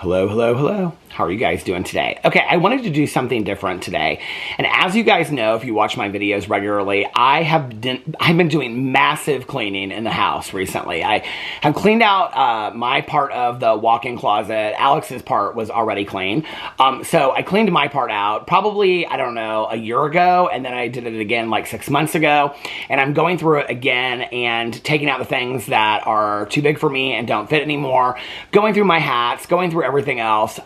Hello, hello, hello. How are you guys doing today? Okay, I wanted to do something different today. And as you guys know, if you watch my videos regularly, I've been doing massive cleaning in the house recently. I have cleaned out my part of the walk-in closet. Alex's part was already clean. So I cleaned my part out probably, I don't know, a year ago. And then I did it again like 6 months ago. And I'm going through it again and taking out the things that are too big for me and don't fit anymore. Going through my hats, going through everything else.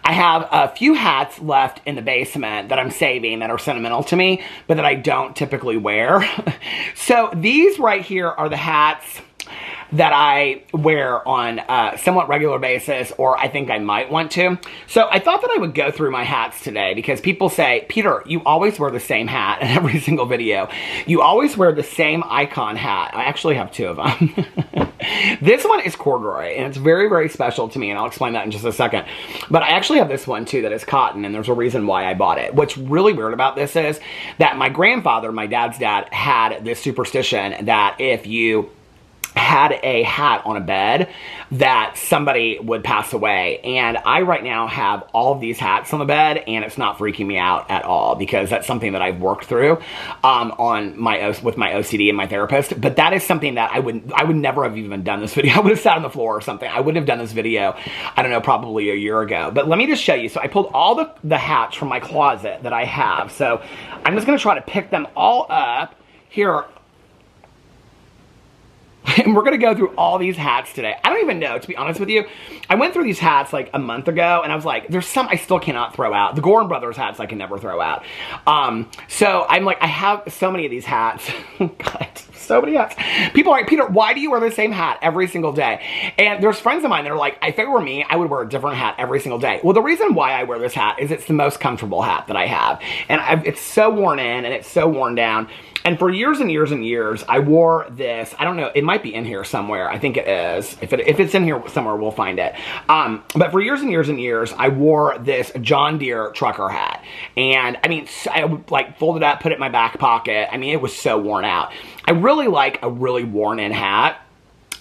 I have a few hats left in the basement that I'm saving that are sentimental to me, but that I don't typically wear. So these right here are the hats that I wear on a somewhat regular basis, or I think I might want to. So I thought that I would go through my hats today because people say, Peter, you always wear the same hat in every single video. You always wear the same icon hat. I actually have two of them. This one is corduroy, and it's very, very special to me, and I'll explain that in just a second. But I actually have this one, too, that is cotton, and there's a reason why I bought it. What's really weird about this is that my grandfather, my dad's dad, had this superstition that if you had a hat on a bed that somebody would pass away. And I right now have all of these hats on the bed, and it's not freaking me out at all because that's something that I've worked through with my OCD and my therapist. But that is something that I would never have even done this video. I would have sat on the floor or something. I wouldn't have done this video, I don't know, probably a year ago. But let me just show you. So I pulled all the hats from my closet that I have. So I'm just going to try to pick them all up here. And we're going to go through all these hats today. I don't even know, to be honest with you. I went through these hats like a month ago, and I was like, there's some I still cannot throw out. The Gorin Brothers hats I can never throw out. So I'm like, I have so many of these hats. God, so many hats. People are like, Peter, why do you wear the same hat every single day? And there's friends of mine that are like, if it were me, I would wear a different hat every single day. Well, the reason why I wear this hat is it's the most comfortable hat that I have. And it's so worn in, and it's so worn down. And for years and years and years, I wore this. I don't know. It might be in here somewhere. I think it is. If it's in here somewhere, we'll find it. But for years and years and years, I wore this John Deere trucker hat. And, I mean, I would, like, fold it up, put it in my back pocket. I mean, it was so worn out. I really like a really worn-in hat.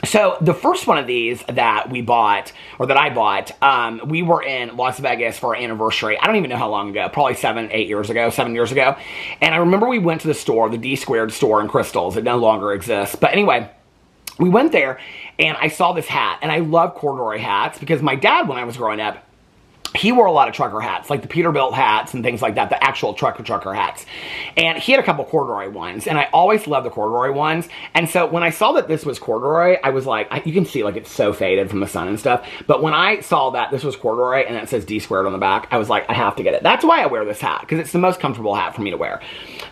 So the first one of these that we bought, or that I bought, we were in Las Vegas for our anniversary. I don't even know how long ago, probably 7 years ago. And I remember we went to the store, the D Squared store in Crystals. It no longer exists. But anyway, we went there and I saw this hat, and I love corduroy hats because my dad, when I was growing up, he wore a lot of trucker hats, like the Peterbilt hats and things like that, the actual trucker hats. And he had a couple corduroy ones, and I always loved the corduroy ones. And so when I saw that this was corduroy, I was like, you can see like it's so faded from the sun and stuff. But when I saw that this was corduroy and it says D Squared on the back, I was like, I have to get it. That's why I wear this hat, because it's the most comfortable hat for me to wear.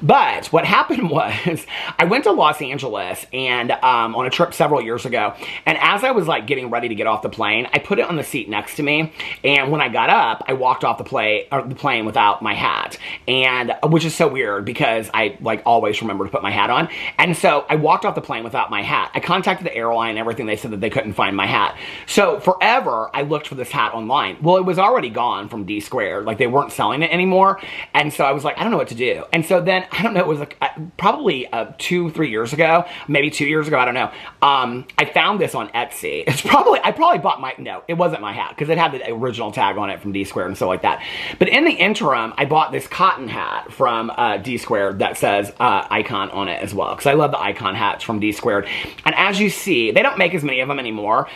But what happened was I went to Los Angeles and on a trip several years ago. And as I was like getting ready to get off the plane, I put it on the seat next to me. And when I got up, I walked off the plane without my hat, and which is so weird because I like always remember to put my hat on. And so I walked off the plane without my hat. I contacted the airline and everything. They said that they couldn't find my hat. So forever I looked for this hat online. Well, it was already gone from D Squared. Like they weren't selling it anymore. And so I was like, I don't know what to do. And so then I don't know, it was like probably 2-3 years ago, maybe 2 years ago, I don't know. I found this on Etsy. I probably bought it wasn't my hat because it had the original tag on it from D Squared and stuff like that. But in the interim, I bought this cotton hat from D Squared that says icon on it as well, because I love the icon hats from D Squared. And as you see, they don't make as many of them anymore.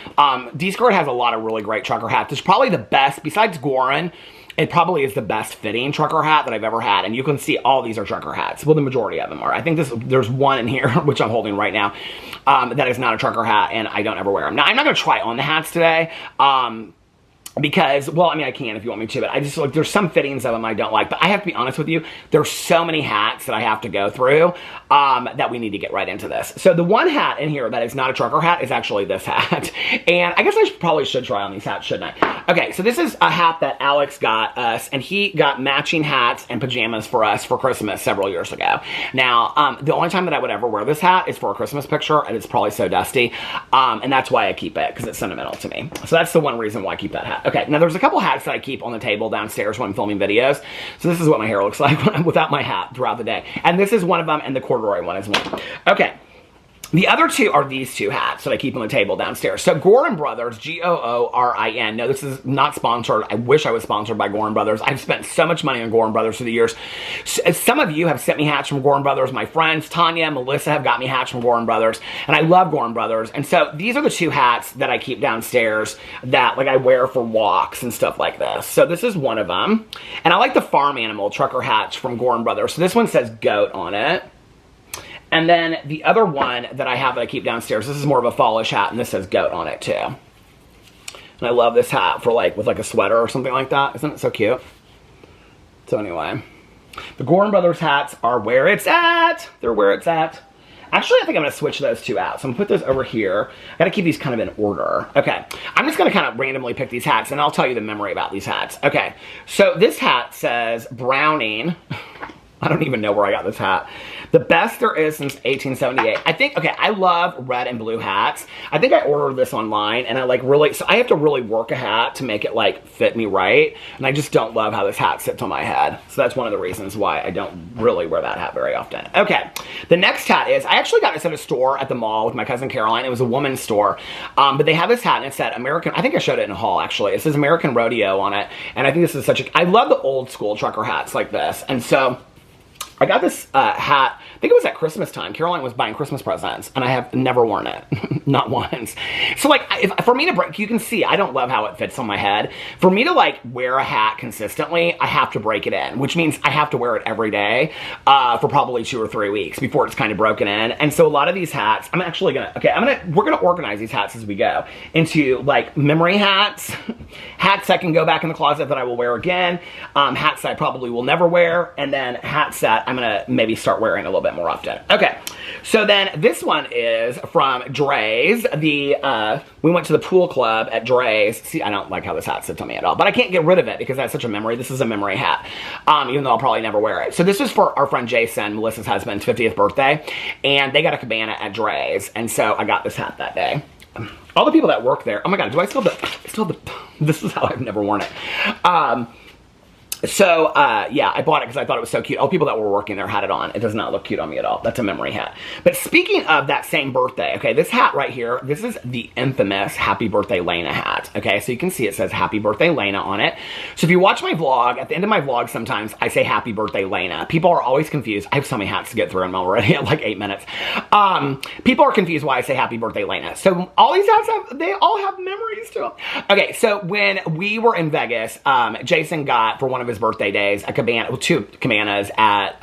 D Squared has a lot of really great trucker hats. It's probably the best, besides Gorin, it probably is the best fitting trucker hat that I've ever had. And you can see all these are trucker hats. Well, the majority of them are. I think there's one in here, which I'm holding right now, that is not a trucker hat, and I don't ever wear them. Now, I'm not going to try on the hats today. Because, well, I mean, I can if you want me to, but I just, like, there's some fittings of them I don't like. But I have to be honest with you, there's so many hats that I have to go through that we need to get right into this. So the one hat in here that is not a trucker hat is actually this hat. And I guess I probably should try on these hats, shouldn't I? Okay, so this is a hat that Alex got us, and he got matching hats and pajamas for us for Christmas several years ago. Now, the only time that I would ever wear this hat is for a Christmas picture, and it's probably so dusty. And that's why I keep it, because it's sentimental to me. So that's the one reason why I keep that hat. Okay, now there's a couple hats that I keep on the table downstairs when I'm filming videos. So this is what my hair looks like without my hat throughout the day. And this is one of them, and the corduroy one is one. Okay. The other two are these two hats that I keep on the table downstairs. So Gorin Brothers, Goorin. No, this is not sponsored. I wish I was sponsored by Gorin Brothers. I've spent so much money on Gorin Brothers through the years. Some of you have sent me hats from Gorin Brothers. My friends, Tanya, Melissa, have got me hats from Gorin Brothers. And I love Gorin Brothers. And so these are the two hats that I keep downstairs that like I wear for walks and stuff like this. So this is one of them. And I like the farm animal trucker hats from Gorin Brothers. So this one says goat on it. And then the other one that I have that I keep downstairs, this is more of a fallish hat, and this says goat on it too. And I love this hat for like, with like a sweater or something like that. Isn't it so cute? So anyway, the Gorin Brothers hats are where it's at. They're where it's at. Actually, I think I'm going to switch those two out. So I'm going to put those over here. I got to keep these kind of in order. Okay. I'm just going to kind of randomly pick these hats, and I'll tell you the memory about these hats. Okay. So this hat says Browning. I don't even know where I got this hat. The best there is since 1878. I think, okay, I love red and blue hats. I think I ordered this online, and I like really, so I have to really work a hat to make it like fit me right. And I just don't love how this hat sits on my head. So that's one of the reasons why I don't really wear that hat very often. Okay, the next hat is, I actually got this at a store at the mall with my cousin Caroline. It was a woman's store. But they have this hat, and it said American, I think I showed it in a haul actually. It says American Rodeo on it. And I think this is such a, I love the old school trucker hats like this. And so I got this hat, I think it was at Christmas time. Caroline was buying Christmas presents, and I have never worn it. Not once. So, like, for me to break, you can see, I don't love how it fits on my head. For me to, like, wear a hat consistently, I have to break it in, which means I have to wear it every day for probably 2 or 3 weeks before it's kind of broken in. And so a lot of these hats, I'm actually gonna, okay, we're gonna organize these hats as we go into, like, memory hats, hats that can go back in the closet that I will wear again, hats that I probably will never wear, and then hats that I'm gonna maybe start wearing a little bit more often. Okay, so then this one is from Dre's. We went to the pool club at Dre's. See, I don't like how this hat sits on me at all, but I can't get rid of it because that's such a memory. This is a memory hat, even though I'll probably never wear it. So this is for our friend Jason, Melissa's husband's 50th birthday, and they got a cabana at Dre's, and so I got this hat that day. All the people that work there, oh my god, do I still have the, this is how I've never worn it. So, yeah, I bought it because I thought it was so cute. All people that were working there had it on. It does not look cute on me at all. That's a memory hat. But speaking of that same birthday, okay, this hat right here, this is the infamous Happy Birthday Lena hat, okay? So you can see it says Happy Birthday Lena on it. So if you watch my vlog, at the end of my vlog sometimes, I say Happy Birthday Lena. People are always confused. I have so many hats to get through them already at like 8 minutes. People are confused why I say Happy Birthday Lena. So all these hats, they all have memories to them. Okay, so when we were in Vegas, Jason got, for one of his birthday days, a cabana, well, 2 cabanas at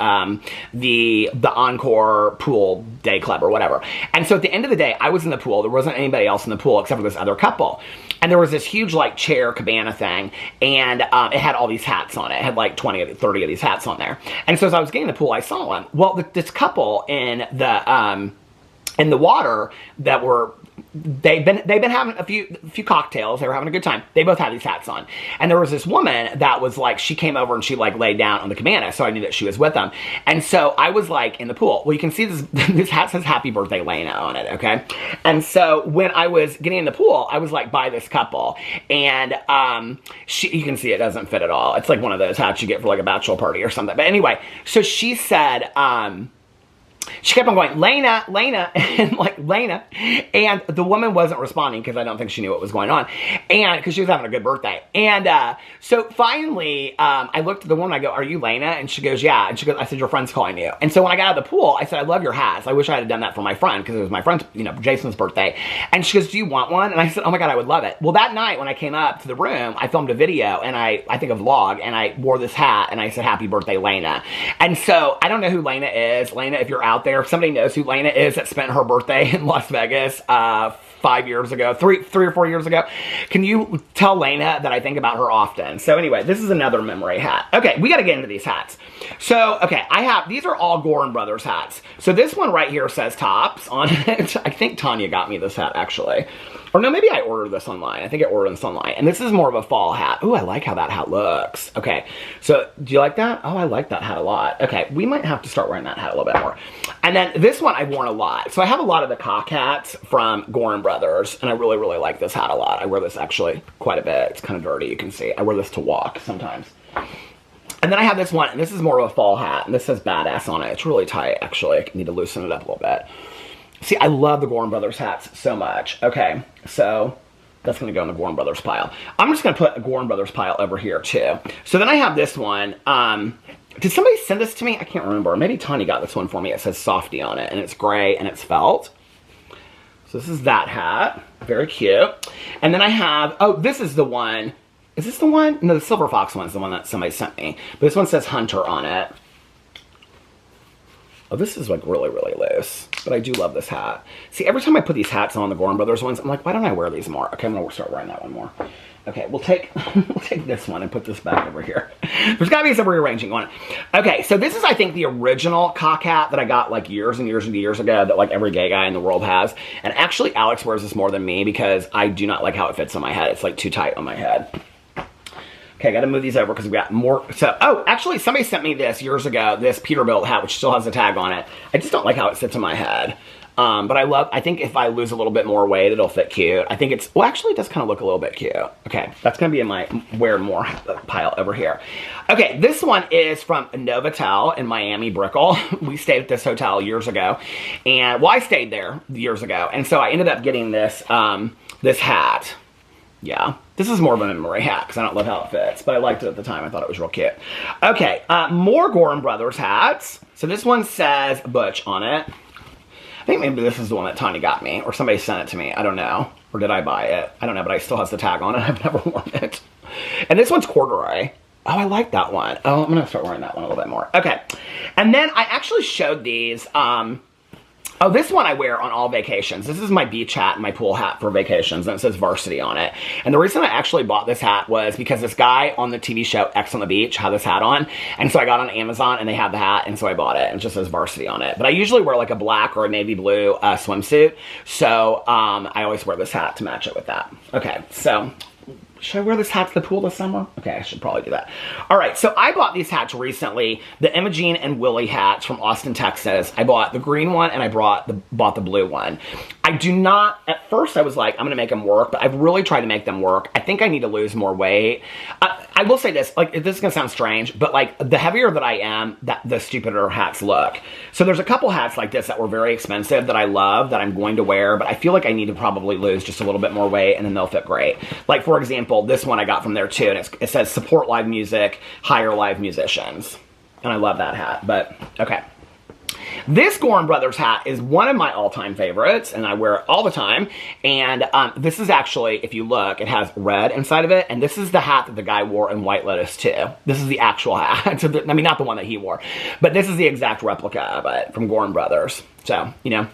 the Encore Pool Day Club or whatever. And so at the end of the day, I was in the pool. There wasn't anybody else in the pool except for this other couple. And there was this huge like chair cabana thing, and it had all these hats on it. It had like 30 of these hats on there. And so as I was getting in the pool, I saw one. Well, this couple in the water that were, they've been having a few cocktails. They were having a good time. They both had these hats on. And there was this woman that was like, she came over and she like laid down on the cabana, so I knew that she was with them. And so I was like in the pool. Well, you can see this, this hat says Happy Birthday Lena on it, okay? And so when I was getting in the pool, I was like by this couple. And you can see it doesn't fit at all. It's like one of those hats you get for like a bachelor party or something. But anyway, so she said, she kept on going, Lena, Lena, and like, Lena. And the woman wasn't responding because I don't think she knew what was going on. And because she was having a good birthday. And so finally, I looked at the woman, I go, are you Lena? And she goes, yeah. And she goes, I said, your friend's calling you. And so when I got out of the pool, I said, I love your hats. I wish I had done that for my friend because it was my friend's, you know, Jason's birthday. And she goes, do you want one? And I said, oh my God, I would love it. Well, that night when I came up to the room, I filmed a video and I think a vlog, and I wore this hat and I said, Happy Birthday, Lena. And so I don't know who Lena is. Lena, if you're out there, if somebody knows who Lena is that spent her birthday in Las Vegas 5 years ago, three or 4 years ago, can you tell Lena that I think about her often? So anyway, this is another memory hat. Okay, we got to get into these hats. So, okay, these are all Gorin Brothers hats. So this one right here says Tops on it. I think Tanya got me this hat, actually. Or no, maybe I ordered this online. I think I ordered this online. And this is more of a fall hat. Ooh, I like how that hat looks. Okay, so do you like that? Oh, I like that hat a lot. Okay, we might have to start wearing that hat a little bit more. And then this one I've worn a lot. So I have a lot of the cock hats from Gorin Brothers. And I really, really like this hat a lot. I wear this actually quite a bit. It's kind of dirty, you can see. I wear this to walk sometimes. And then I have this one, and this is more of a fall hat. And this says Badass on it. It's really tight, actually. I need to loosen it up a little bit. See, I love the Gorin Brothers hats so much. Okay, so that's going to go in the Gorin Brothers pile. I'm just going to put a Gorin Brothers pile over here, too. So then I have this one. Did somebody send this to me? I can't remember. Maybe Tanya got this one for me. It says Softy on it, and it's gray, and it's felt. So this is that hat. Very cute. And then I have, oh, this is the one. Is this the one? No, the Silver Fox one's the one that somebody sent me. But this one says Hunter on it. Oh, this is like really, really loose. But I do love this hat. See, every time I put these hats on, the Gorin Brothers ones, I'm like, why don't I wear these more? Okay, I'm going to start wearing that one more. Okay, we'll take this one and put this back over here. There's got to be some rearranging on it. Okay, so this is, I think, the original cock hat that I got like years and years and years ago that like every gay guy in the world has. And actually, Alex wears this more than me because I do not like how it fits on my head. It's like too tight on my head. Okay, I got to move these over because we got more. So, oh, actually, somebody sent me this years ago, this Peterbilt hat, which still has a tag on it. I just don't like how it sits on my head. But I think if I lose a little bit more weight, it'll fit cute. I think it's, well, actually, it does kind of look a little bit cute. Okay, that's going to be in my wear more pile over here. Okay, this one is from Novotel in Miami, Brickell. We stayed at this hotel years ago. And, well, I stayed there years ago. And so I ended up getting this, this hat. Yeah, this is more of a memory hat because I don't love how it fits, but I liked it at the time. I thought it was real cute. Okay, more Gorin Brothers hats. So this one says Butch on it. I think maybe this is the one that Tanya got me, or somebody sent it to me. I don't know. Or did I buy it? I don't know, but it still has the tag on it. I've never worn it. And this one's corduroy. Oh, I like that one. Oh, I'm going to start wearing that one a little bit more. Okay. And then I actually showed these. Oh, this one I wear on all vacations. This is my beach hat and my pool hat for vacations, and it says Varsity on it. And the reason I actually bought this hat was because this guy on the TV show X on the Beach had this hat on, and so I got on Amazon, and they had the hat, and so I bought it, and it just says Varsity on it. But I usually wear like a black or a navy blue swimsuit, so I always wear this hat to match it with that. Okay, so should I wear this hat to the pool this summer? Okay, I should probably do that. All right, so I bought these hats recently, the Imogene and Willie hats from Austin, Texas. I bought the green one and I bought the blue one. I do not, at first I was like, I'm gonna make them work, but I've really tried to make them work. I think I need to lose more weight. I will say this, like, this is gonna sound strange, but like, the heavier that I am, the stupider hats look. So there's a couple hats like this that were very expensive that I love, that I'm going to wear, but I feel like I need to probably lose just a little bit more weight and then they'll fit great. Like, for example, this one I got from there too, and it says support live music, hire live musicians. And I love that hat, but okay. This Gorin Brothers hat is one of my all-time favorites, and I wear it all the time. And this is actually, if you look, it has red inside of it, and this is the hat that the guy wore in White Lotus too. This is the actual hat. So I mean, not the one that he wore, but this is the exact replica of it from Gorin Brothers. So, you know.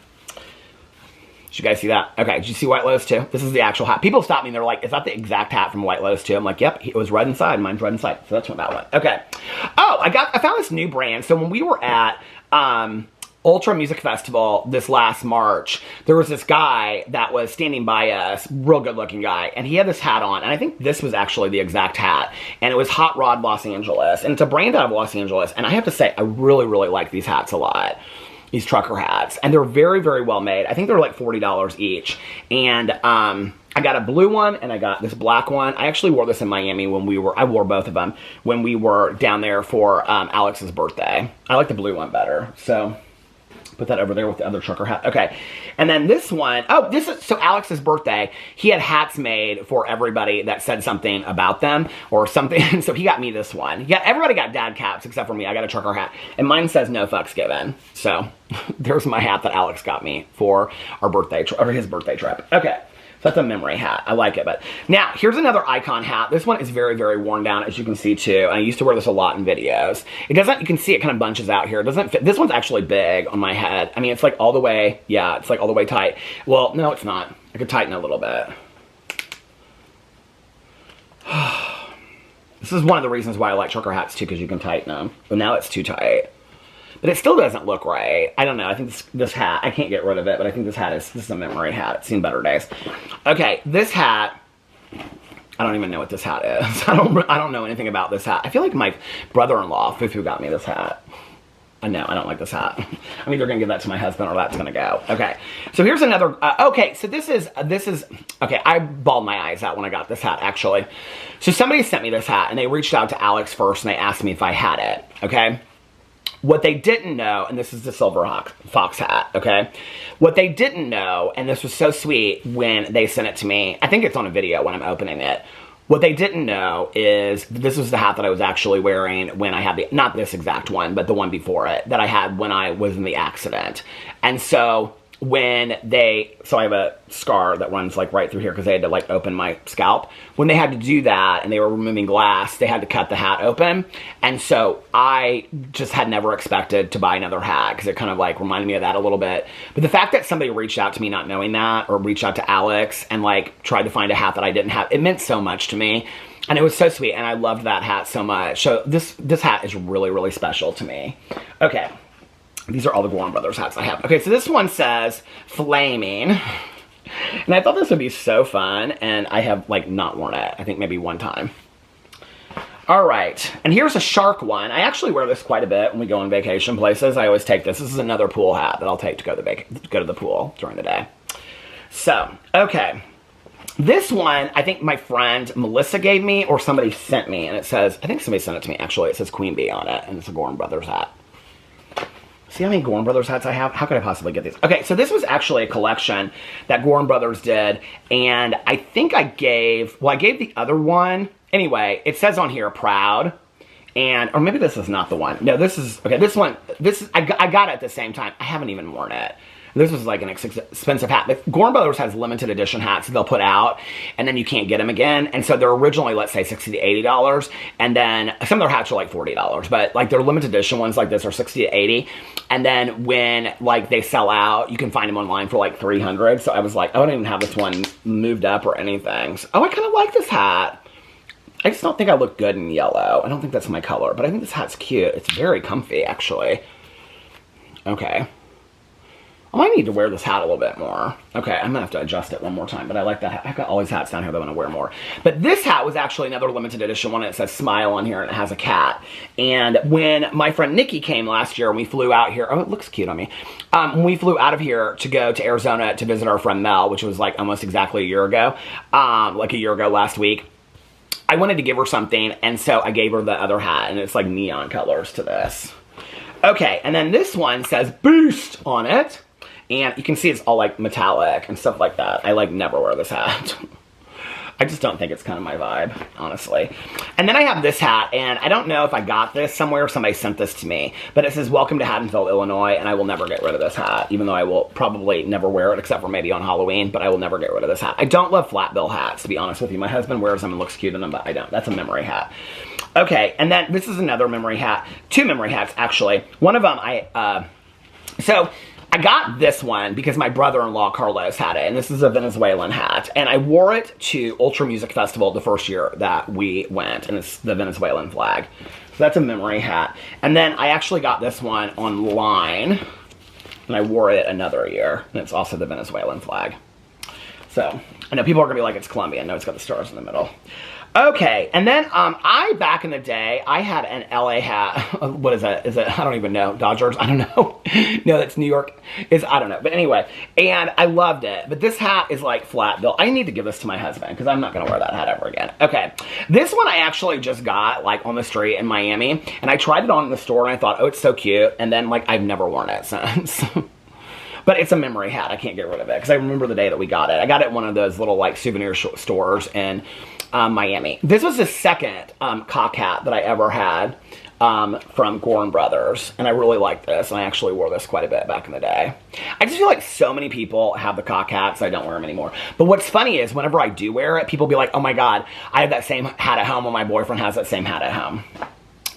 Did you guys see that? Okay, did you see White Lotus too? This is the actual hat. People stop me and they're like, is that the exact hat from White Lotus too? I'm like, yep, it was red inside. Mine's red inside. So that's what that one. Okay. Oh, I found this new brand. So when we were at Ultra Music Festival this last March, there was this guy that was standing by us, real good looking guy, and he had this hat on, and I think this was actually the exact hat, and it was Hot Rod Los Angeles, and it's a brand out of Los Angeles, and I have to say, I really, really like these hats a lot. These trucker hats, and they're very, very well made. I think they're like $40 each, and I got a blue one, and I got this black one. I actually wore this in Miami when I wore both of them when we were down there for Alex's birthday. I like the blue one better, so put that over there with the other trucker hat. Okay, and then this one, oh, this is, so Alex's birthday, he had hats made for everybody that said something about them or something, so he got me this one. Yeah, everybody got dad caps except for me. I got a trucker hat, and mine says no fucks given. So there's my hat that Alex got me for our birthday, or his birthday trip. Okay. So that's a memory hat. I like it. But now, here's another icon hat. This one is very, very worn down, as you can see, too. And I used to wear this a lot in videos. It doesn't, you can see it kind of bunches out here. It doesn't fit. This one's actually big on my head. I mean, it's like all the way, yeah, it's like all the way tight. Well, no, it's not. I could tighten a little bit. This is one of the reasons why I like trucker hats, too, because you can tighten them. But now it's too tight. But it still doesn't look right. I don't know. I think this hat, I can't get rid of it, but I think this is a memory hat. It's seen better days. Okay, this hat, I don't even know what this hat is. I don't know anything about this hat. I feel like my brother-in-law, Fufu, got me this hat. No, I don't like this hat. I'm either going to give that to my husband or that's going to go. Okay, so here's another, okay, so this is, okay, I bawled my eyes out when I got this hat, actually. So somebody sent me this hat, and they reached out to Alex first, and they asked me if I had it, okay? What they didn't know, and this is the silver fox hat, okay? What they didn't know, and this was so sweet when they sent it to me, I think it's on a video when I'm opening it. What they didn't know is this was the hat that I was actually wearing when I had the, not this exact one, but the one before it, that I had when I was in the accident. And so when so I have a scar that runs like right through here because they had to like open my scalp. When they had to do that and they were removing glass, they had to cut the hat open. And so I just had never expected to buy another hat because it kind of like reminded me of that a little bit. But the fact that somebody reached out to me not knowing that, or reached out to Alex and like tried to find a hat that I didn't have, it meant so much to me. And it was so sweet, and I loved that hat so much. So this hat is really, really special to me. Okay. These are all the Gorin Brothers hats I have. Okay, so this one says Flaming. And I thought this would be so fun, and I have like not worn it. I think maybe one time. All right, and here's a shark one. I actually wear this quite a bit when we go on vacation places. I always take this. This is another pool hat that I'll take to go to the pool during the day. So, okay. This one, I think my friend Melissa gave me, or somebody sent me, and it says, I think somebody sent it to me actually. It says Queen Bee on it, and it's a Gorin Brothers hat. See how many Gorin Brothers hats I have? How could I possibly get these? Okay, so this was actually a collection that Gorin Brothers did, and I think I gave the other one. Anyway, it says on here, Proud, and, or maybe this is not the one. No, this is, okay, this one, I got it at the same time. I haven't even worn it. This was like an expensive hat. But Gorin Brothers has limited edition hats that they'll put out, and then you can't get them again. And so they're originally, let's say, $60 to $80, and then some of their hats are like $40. But like their limited edition ones like this are $60 to $80, and then when like they sell out, you can find them online for like $300. So I was like, I wouldn't even have this one moved up or anything. So, oh, I kind of like this hat. I just don't think I look good in yellow. I don't think that's my color, but I think this hat's cute. It's very comfy, actually. Okay. I might need to wear this hat a little bit more. Okay, I'm gonna have to adjust it one more time, but I like that hat. I've got all these hats down here that I wanna wear more. But this hat was actually another limited edition one, and it says Smile on here, and it has a cat. And when my friend Nikki came last year, and we flew out here, oh, it looks cute on me. When we flew out of here to go to Arizona to visit our friend Mel, which was like almost exactly a year ago, like a year ago last week, I wanted to give her something, and so I gave her the other hat, and it's like neon colors to this. Okay, and then this one says Boost on it. And you can see it's all like metallic and stuff like that. I like never wear this hat. I just don't think it's kind of my vibe, honestly. And then I have this hat, and I don't know if I got this somewhere, somebody sent this to me, but it says Welcome to Haddonfield, Illinois, and I will never get rid of this hat, even though I will probably never wear it except for maybe on Halloween, but I will never get rid of this hat. I don't love flat bill hats, to be honest with you. My husband wears them and looks cute in them, but I don't. That's a memory hat. Okay, and then this is another memory hat. Two memory hats, actually. One of them, I got this one because my brother-in-law, Carlos, had it, and this is a Venezuelan hat. And I wore it to Ultra Music Festival the first year that we went, and it's the Venezuelan flag. So that's a memory hat. And then I actually got this one online, and I wore it another year, and it's also the Venezuelan flag. So, I know people are going to be like, it's Colombian. No, it's got the stars in the middle. Okay, and then back in the day, I had an LA hat. What is that? Is it, I don't even know. Dodgers? I don't know. No, that's New York. I don't know. But anyway, and I loved it. But this hat is like flat bill. I need to give this to my husband because I'm not going to wear that hat ever again. Okay, this one I actually just got like on the street in Miami. And I tried it on in the store and I thought, oh, it's so cute. And then like I've never worn it since. But it's a memory hat. I can't get rid of it because I remember the day that we got it. I got it at one of those little like souvenir stores in Miami. This was the second cock hat that I ever had from Gorin Brothers, and I really like this, and I actually wore this quite a bit back in the day. I just feel like so many people have the cock hats, I don't wear them anymore. But what's funny is whenever I do wear it, people be like, oh my god, I have that same hat at home, or my boyfriend has that same hat at home.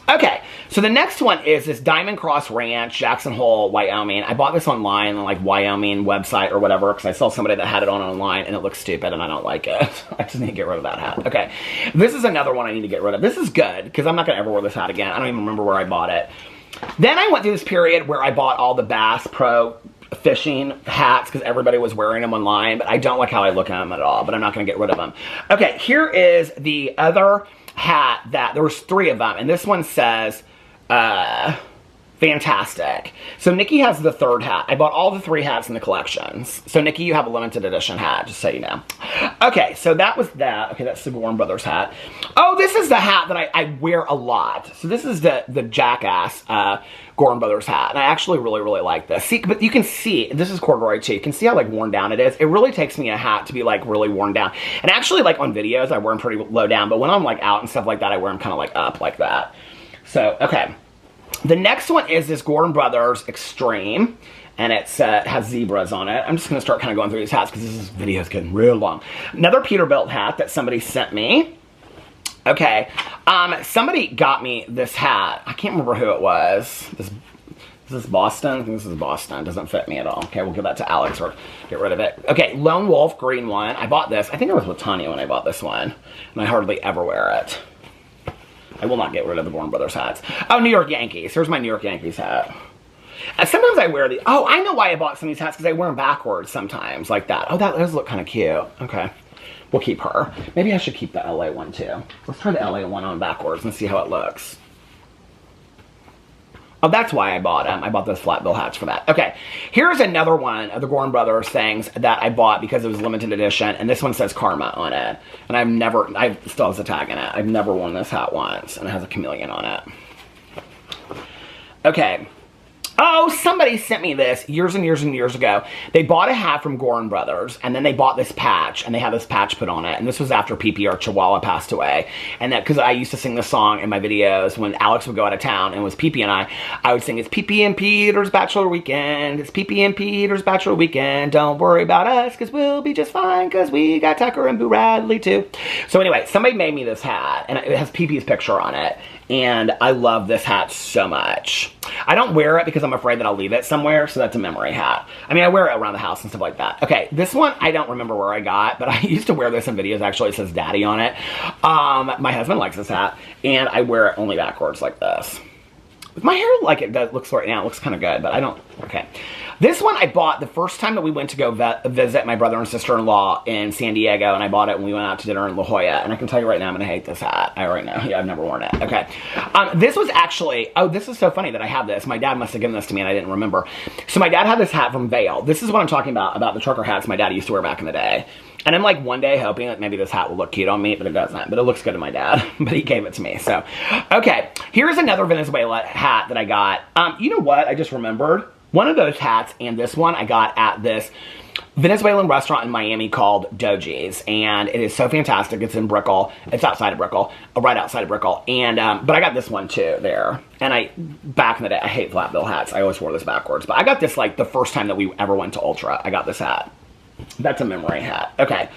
Okay, so the next one is this Diamond Cross Ranch, Jackson Hole, Wyoming. I bought this online on like Wyoming website or whatever because I saw somebody that had it on online and it looks stupid and I don't like it. I just need to get rid of that hat. Okay, this is another one I need to get rid of. This is good because I'm not going to ever wear this hat again. I don't even remember where I bought it. Then I went through this period where I bought all the Bass Pro fishing hats because everybody was wearing them online, but I don't like how I look at them at all, but I'm not going to get rid of them. Okay, here is the other hat that, there was 3 of them, and this one says Fantastic. So Nikki has the third hat. I bought all the 3 hats in the collections. So Nikki, you have a limited edition hat, just so you know. Okay, so that was that. Okay, that's the Gorin Brothers hat. Oh, this is the hat that I wear a lot. So this is the Jackass Gorin Brothers hat. And I actually really, really like this. See, but you can see, this is corduroy too. You can see how like worn down it is. It really takes me a hat to be like really worn down. And actually like on videos, I wear them pretty low down. But when I'm like out and stuff like that, I wear them kind of like up like that. So, okay. The next one is this Gorin Brothers Extreme, and it has zebras on it. I'm just going to start kind of going through these hats because this video is getting real long. Another Peterbilt hat that somebody sent me. Okay, somebody got me this hat. I can't remember who it was. Is this Boston? I think this is Boston. It doesn't fit me at all. Okay, we'll give that to Alex or get rid of it. Okay, Lone Wolf green one. I bought this. I think I was with Tanya when I bought this one, and I hardly ever wear it. I will not get rid of the Gorin Brothers hats. Oh, New York Yankees. Here's my New York Yankees hat. And sometimes I wear the... Oh, I know why I bought some of these hats, because I wear them backwards sometimes, like that. Oh, that does look kind of cute. Okay. We'll keep her. Maybe I should keep the LA one, too. Let's try the LA one on backwards and see how it looks. Oh, that's why I bought them. I bought those flat bill hats for that. Okay, here's another one of the Gorin Brothers things that I bought because it was limited edition, and this one says Karma on it. And I still has a tag in it. I've never worn this hat once, and it has a chameleon on it. Okay. Oh, somebody sent me this years and years and years ago. They bought a hat from Gorin Brothers, and then they bought this patch, and they had this patch put on it. And this was after PPR Chihuahua passed away. And that, because I used to sing this song in my videos when Alex would go out of town, and it was PP and I would sing, it's PP and Peter's Bachelor Weekend. It's PP and Peter's Bachelor Weekend. Don't worry about us, because we'll be just fine, because we got Tucker and Boo Radley, too. So anyway, somebody made me this hat, and it has PP's picture on it. And I love this hat so much. I don't wear it because I'm afraid that I'll leave it somewhere, so that's a memory hat. I mean, I wear it around the house and stuff like that. Okay, this one, I don't remember where I got, but I used to wear this in videos. Actually, it says Daddy on it. My husband likes this hat, and I wear it only backwards like this. With my hair like it does, looks right now, it looks kind of good, but I don't, okay. This one I bought the first time that we went to go visit my brother and sister-in-law in San Diego, and I bought it when we went out to dinner in La Jolla, and I can tell you right now I'm going to hate this hat. Right now. Yeah, I've never worn it. Okay. This was actually, oh, this is so funny that I have this. My dad must have given this to me and I didn't remember. So my dad had this hat from Vail. This is what I'm talking about the trucker hats my dad used to wear back in the day. And I'm like one day hoping that maybe this hat will look cute on me, but it doesn't. But it looks good to my dad. But he gave it to me. So, okay. Here's another Venezuela hat that I got. You know what? I just remembered. One of those hats and this one I got at this Venezuelan restaurant in Miami called Doji's. And it is so fantastic. It's in Brickell. It's outside of Brickell. Right outside of Brickell. And, but I got this one too there. And back in the day, I hate flat bill hats. I always wore this backwards. But I got this like the first time that we ever went to Ultra. I got this hat. That's a memory hat. Okay.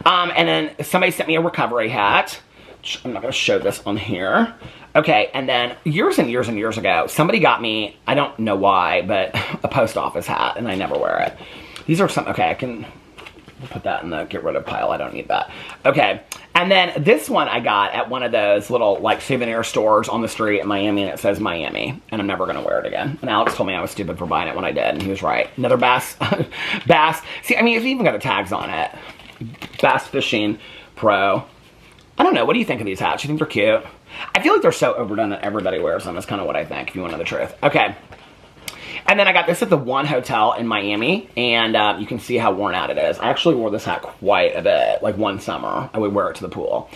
And then somebody sent me a recovery hat. I'm not going to show this on here. Okay, and then years and years and years ago, somebody got me, I don't know why, but a post office hat, and I never wear it. These are some, okay, I can put that in the get rid of pile. I don't need that. Okay, and then this one I got at one of those little, like, souvenir stores on the street in Miami, and it says Miami, and I'm never going to wear it again. And Alex told me I was stupid for buying it when I did, and he was right. Another Bass, Bass, see, I mean, it's even got the tags on it. Bass Fishing Pro. I don't know, what do you think of these hats? You think they're cute? I feel like they're so overdone that everybody wears them. That's kind of what I think, if you want to know the truth. Okay. And then I got this at the One Hotel in Miami, and you can see how worn out it is. I actually wore this hat quite a bit, like one summer. I would wear it to the pool.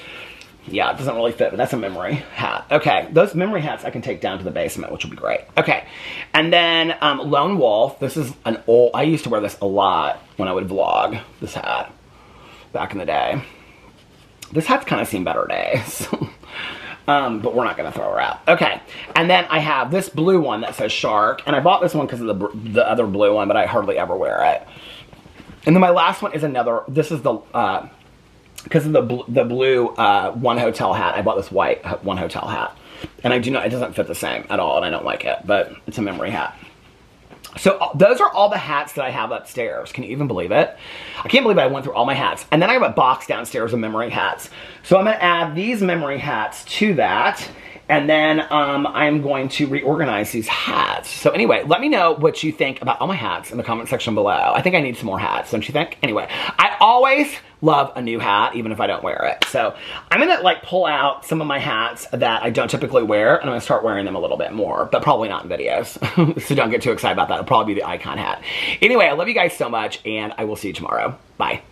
Yeah, it doesn't really fit, but that's a memory hat. Okay, those memory hats I can take down to the basement, which will be great. Okay, and then Lone Wolf. This is an old, I used to wear this a lot when I would vlog, this hat, back in the day. This hat's kind of seen better days. But we're not going to throw her out. Okay, and then I have this blue one that says Shark, and I bought this one because of the other blue one, but I hardly ever wear it. And then my last one is another, this is the, because of the blue One Hotel hat, I bought this white One Hotel hat. And I do not, it doesn't fit the same at all, and I don't like it, but it's a memory hat. So those are all the hats that I have upstairs. Can you even believe it? I can't believe I went through all my hats. And then I have a box downstairs of memory hats. So I'm going to add these memory hats to that. And then I'm going to reorganize these hats. So anyway, let me know what you think about all my hats in the comment section below. I think I need some more hats, don't you think? Anyway, I always love a new hat, even if I don't wear it. So I'm gonna like pull out some of my hats that I don't typically wear, and I'm gonna start wearing them a little bit more, but probably not in videos. So don't get too excited about that. It'll probably be the icon hat. Anyway, I love you guys so much, and I will see you tomorrow. Bye.